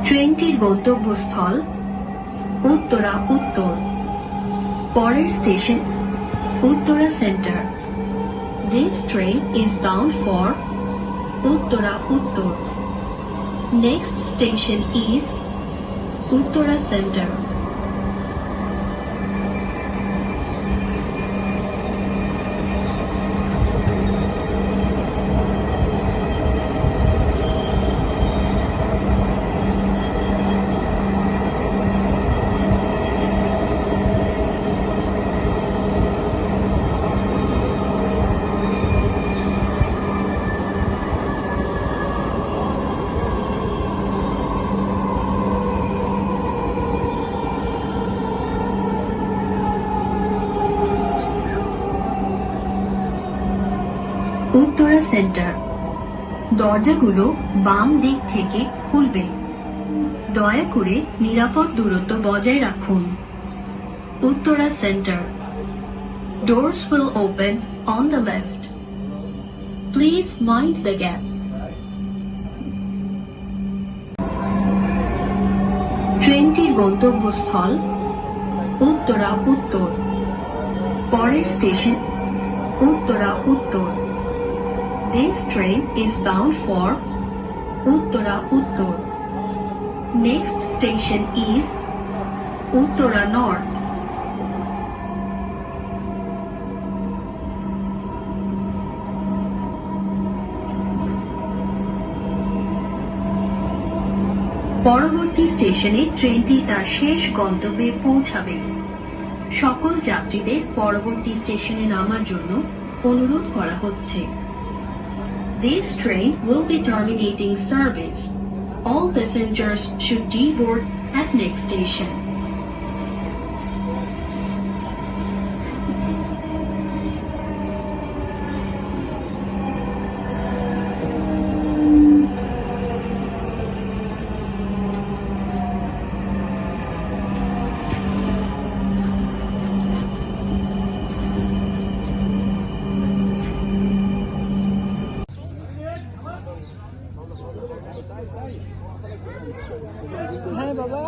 ট্রেনটির গন্তব্যস্থল উত্তরা উত্তর। পরের station Uttara centre. This train is bound for Uttara Uttor. Next station is Uttara Center. Uttara centre. দরজাগুলো বাম দিক থেকে খুলবে। দয়া করে নিরাপদ দূরত্ব বজায় রাখুন। Uttara centre. Doors will open on the left. Please mind the gap. ট্রেনটির গন্তব্যস্থল উত্তরা উত্তর। পরের স্টেশন উত্তরা উত্তর। This train is bound for Uttara Uttor. Next station is Uttara North. পরবর্তী স্টেশনে ট্রেনটি তার শেষ গন্তব্যে পৌঁছাবে। সকল যাত্রীদের পরবর্তী স্টেশনে নামার জন্য অনুরোধ করা হচ্ছে। This train will be terminating service. All passengers should deboard at next station. হ্যাঁ বাবা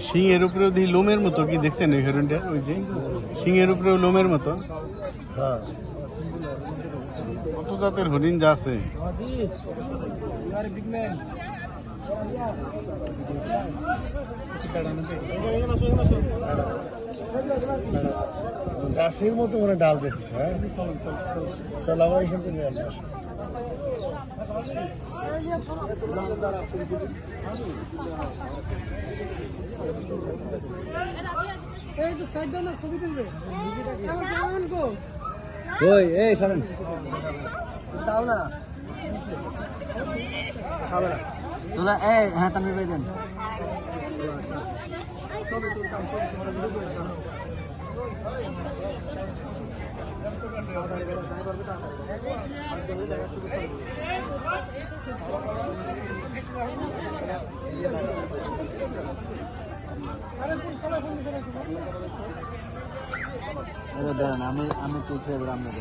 সিংহের উপরে লোমের মতো কি দেখছেন ওই হরিণটা? ওই যে সিংহের উপরে লোমের মতো। হ্যাঁ, কত জাতের হরিণ যা আছে। গাছের মতো মানে ডাল দেখেছে। হ্যাঁ, চল আমরা এখান থেকে নিয়ে আসবো। ওই এই শোনেন তাও না তোরা এই হ্যাঁ তানভীর ভাই দেন। দাঁড়ান আমি তুলছি এবার আমরা